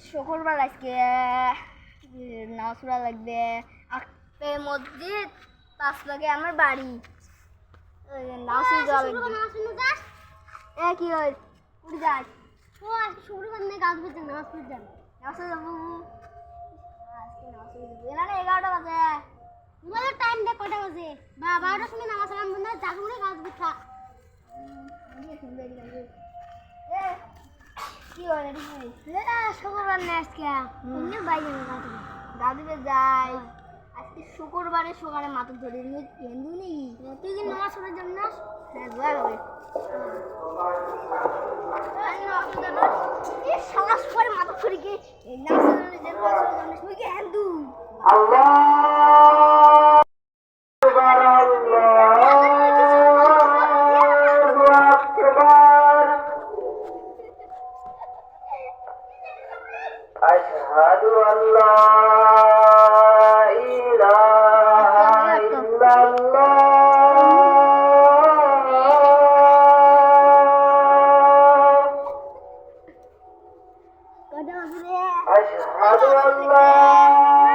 শুক্রবার আজকে নামাজ পড়া লাগবে। আটটে মসজিদ, 5 ভাগে আমার বাড়ি। নামাজ যাওয়া লাগবে। কি হয় উঠে যাস? শুক্রবার নেই, গাছ পড়তে নামাজ পড়তে যান। নামাজ যাবো আজকে, নামাজ পড়তে না 11টা বাজে। তোমাদের টাইম দেখ কটা বাজে? 12টার সময় নামাজ পড়াবো না, জাগো রে গাছ বিঠা। কি হয় শুক্রবার নেই আজকে, এমনি বাইরে দাদুকে যাই। আজকে শুক্রবারে সকালে মাথা ধরে হিন্দু নেই। তুই কি নামাজ পড়ার জন্য? হ্যাঁ, দোয়া হবে। সালাস পরে মাথা ধরে কি নামাজ তুই কি হিন্দু? أشهد أن لا إله إلا الله أشهد أن لا